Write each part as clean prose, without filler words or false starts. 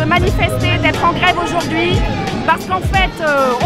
de manifester, d'être en grève aujourd'hui. Parce qu'en fait,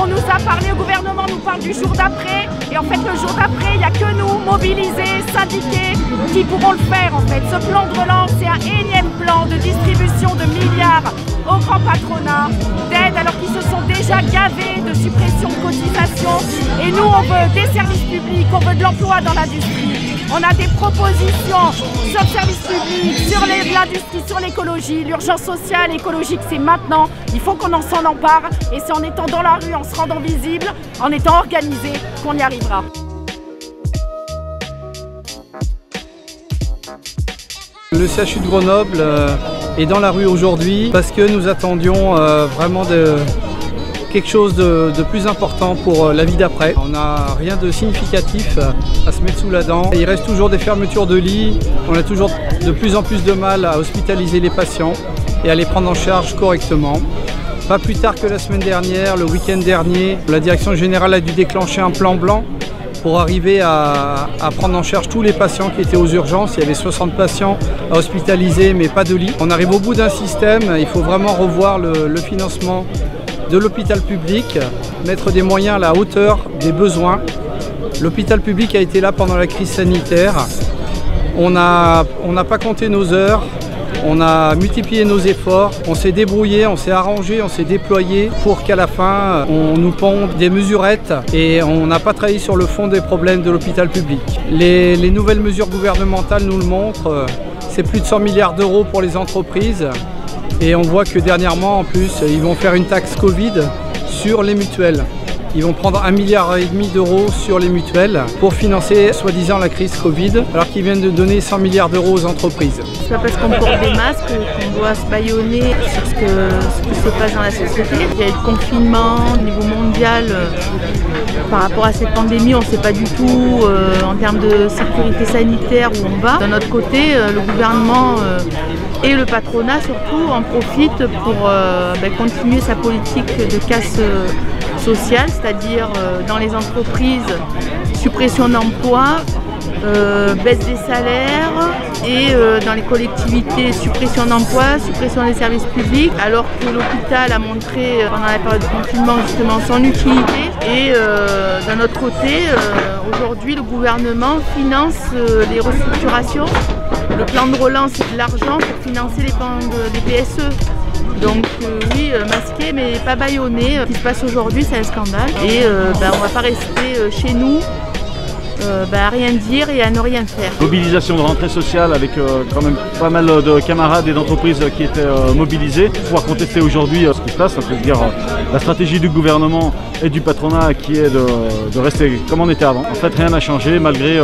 on nous a parlé, le gouvernement nous parle du jour d'après. Et en fait, le jour d'après, il n'y a que nous, mobilisés, syndiqués, qui pourront le faire en fait. Ce plan de relance, c'est un énième plan de distribution de milliards au grand patronat, d'aide alors qu'ils se sont déjà gavés de suppression de cotisations. Et nous, on veut des services publics, on veut de l'emploi dans l'industrie. On a des propositions sur le service public, sur l'industrie, sur l'écologie. L'urgence sociale et écologique, c'est maintenant. Il faut qu'on s'en empare. Et c'est en étant dans la rue, en se rendant visible, en étant organisé, qu'on y arrivera. Le CHU de Grenoble est dans la rue aujourd'hui parce que nous attendions vraiment quelque chose de plus important pour la vie d'après. On n'a rien de significatif à se mettre sous la dent. Il reste toujours des fermetures de lits, on a toujours de plus en plus de mal à hospitaliser les patients et à les prendre en charge correctement. Pas plus tard que la semaine dernière, le week-end dernier, la direction générale a dû déclencher un plan blanc pour arriver à prendre en charge tous les patients qui étaient aux urgences. Il y avait 60 patients à hospitaliser mais pas de lit. On arrive au bout d'un système, il faut vraiment revoir le financement de l'hôpital public, mettre des moyens à la hauteur des besoins. L'hôpital public a été là pendant la crise sanitaire. On n'a pas compté nos heures, on a multiplié nos efforts, on s'est débrouillé, on s'est arrangé, on s'est déployé pour qu'à la fin on nous ponde des mesurettes et on n'a pas travaillé sur le fond des problèmes de l'hôpital public. Les nouvelles mesures gouvernementales nous le montrent, c'est plus de 100 milliards d'euros pour les entreprises. Et on voit que dernièrement, en plus, ils vont faire une taxe Covid sur les mutuelles. Ils vont prendre 1,5 milliard d'euros sur les mutuelles pour financer, soi-disant, la crise Covid, alors qu'ils viennent de donner 100 milliards d'euros aux entreprises. C'est pas parce qu'on porte des masques qu'on doit se bâillonner sur ce qui se passe dans la société. Il y a eu le confinement au niveau mondial. Par rapport à cette pandémie, on ne sait pas du tout en termes de sécurité sanitaire où on va. D'un autre côté, le gouvernement et le patronat surtout en profitent pour continuer sa politique de casse sociale, c'est-à-dire dans les entreprises, suppression d'emplois, baisse des salaires et dans les collectivités, suppression d'emplois, suppression des services publics, alors que l'hôpital a montré pendant la période de confinement justement son utilité. Et d'un autre côté, aujourd'hui le gouvernement finance les restructurations. Le plan de relance, c'est de l'argent pour financer les plans des PSE. Donc oui, masqué mais pas bâillonné. Ce qui se passe aujourd'hui, c'est un scandale. Et on ne va pas rester chez nous à rien dire et à ne rien faire. Mobilisation de rentrée sociale avec quand même pas mal de camarades et d'entreprises qui étaient mobilisés pour pouvoir contester aujourd'hui ce qui se passe, c'est-à-dire la stratégie du gouvernement et du patronat qui est de rester comme on était avant. En fait, rien n'a changé malgré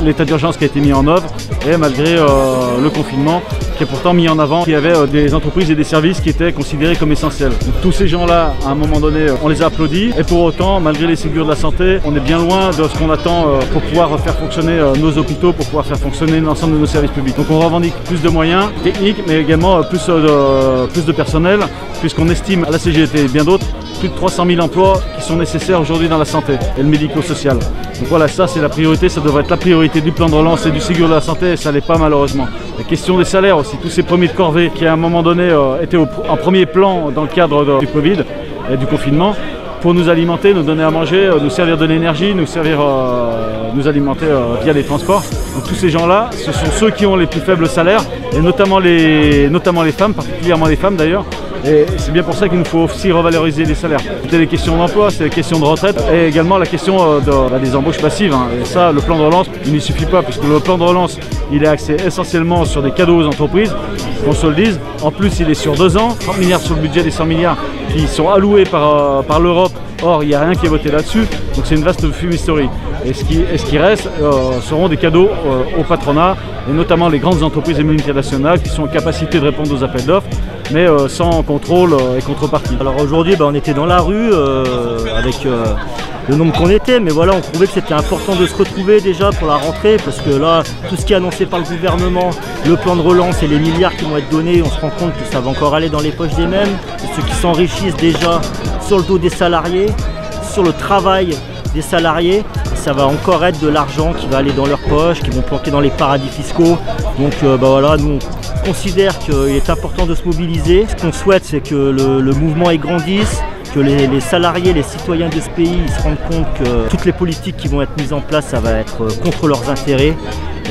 l'état d'urgence qui a été mis en œuvre et malgré le confinement qui est pourtant mis en avant, qu'il y avait des entreprises et des services qui étaient considérés comme essentiels. Donc, tous ces gens-là, à un moment donné, on les a applaudis et pour autant, malgré les Ségur de la santé, on est bien loin de ce qu'on attend pour pouvoir faire fonctionner nos hôpitaux, pour pouvoir faire fonctionner l'ensemble de nos services publics. Donc on revendique plus de moyens techniques, mais également plus de personnel, puisqu'on estime à la CGT et bien d'autres plus de 300 000 emplois qui sont nécessaires aujourd'hui dans la santé et le médico-social. Donc voilà, ça c'est la priorité, ça devrait être la priorité du plan de relance et du Ségur de la santé, et ça l'est pas malheureusement. La question des salaires aussi, tous ces premiers de corvée qui à un moment donné étaient en premier plan dans le cadre du Covid et du confinement, pour nous alimenter, nous donner à manger, nous servir de l'énergie, nous alimenter via les transports. Donc tous ces gens-là, ce sont ceux qui ont les plus faibles salaires, et notamment les femmes, particulièrement les femmes d'ailleurs. Et c'est bien pour ça qu'il nous faut aussi revaloriser les salaires. C'était les questions d'emploi, c'est les questions de retraite et également la question des embauches passives. Et ça, le plan de relance, il n'y suffit pas puisque le plan de relance, il est axé essentiellement sur des cadeaux aux entreprises, qu'on se le dise. En plus, il est sur 2 ans, 30 milliards sur le budget des 100 milliards qui sont alloués par l'Europe. Or, il n'y a rien qui est voté là-dessus, donc c'est une vaste fumisterie. Et ce qui reste seront des cadeaux au patronat, et notamment les grandes entreprises et multinationales qui sont en capacité de répondre aux appels d'offres, mais sans contrôle et contrepartie. Alors aujourd'hui, on était dans la rue avec le nombre qu'on était, mais voilà, on trouvait que c'était important de se retrouver déjà pour la rentrée, parce que là, tout ce qui est annoncé par le gouvernement, le plan de relance et les milliards qui vont être donnés, on se rend compte que ça va encore aller dans les poches des mêmes, ceux qui s'enrichissent déjà sur le dos des salariés, sur le travail des salariés. Ça va encore être de l'argent qui va aller dans leurs poches, qui vont planquer dans les paradis fiscaux. Donc voilà, nous considère qu'il est important de se mobiliser. Ce qu'on souhaite, c'est que le mouvement grandisse, que les salariés, les citoyens de ce pays se rendent compte que toutes les politiques qui vont être mises en place, ça va être contre leurs intérêts.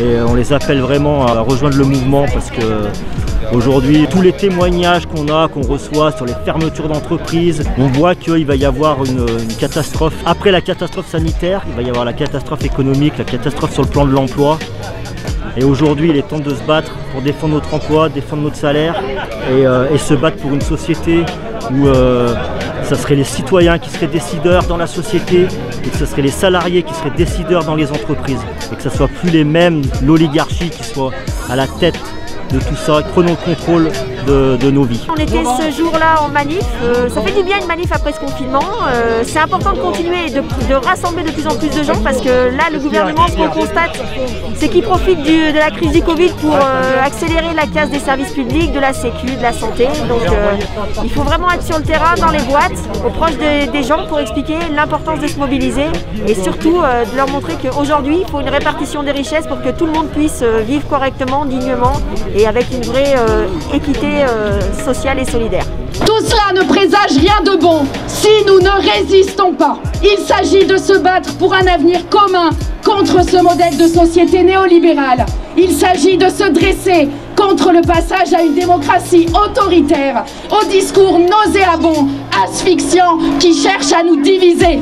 Et on les appelle vraiment à rejoindre le mouvement parce que aujourd'hui, tous les témoignages qu'on reçoit sur les fermetures d'entreprises, on voit qu'il va y avoir une catastrophe. Après la catastrophe sanitaire, il va y avoir la catastrophe économique, la catastrophe sur le plan de l'emploi. Et aujourd'hui, il est temps de se battre pour défendre notre emploi, défendre notre salaire et se battre pour une société où ça serait les citoyens qui seraient décideurs dans la société et que ce seraient les salariés qui seraient décideurs dans les entreprises. Et que ce ne soit plus les mêmes, l'oligarchie qui soit à la tête de tout ça. Prenons le contrôle de nos vies. On était ce jour-là en manif, ça fait du bien une manif après ce confinement, c'est important de continuer et de rassembler de plus en plus de gens parce que là le gouvernement, ce qu'on constate, c'est qu'il profite de la crise du Covid pour accélérer la casse des services publics, de la sécu, de la santé. Donc il faut vraiment être sur le terrain, dans les boîtes, proche des gens pour expliquer l'importance de se mobiliser et surtout de leur montrer qu'aujourd'hui il faut une répartition des richesses pour que tout le monde puisse vivre correctement, dignement et avec une vraie équité sociale et solidaire. Tout cela ne présage rien de bon si nous ne résistons pas. Il s'agit de se battre pour un avenir commun contre ce modèle de société néolibérale. Il s'agit de se dresser contre le passage à une démocratie autoritaire, au discours nauséabond, asphyxiant, qui cherche à nous diviser.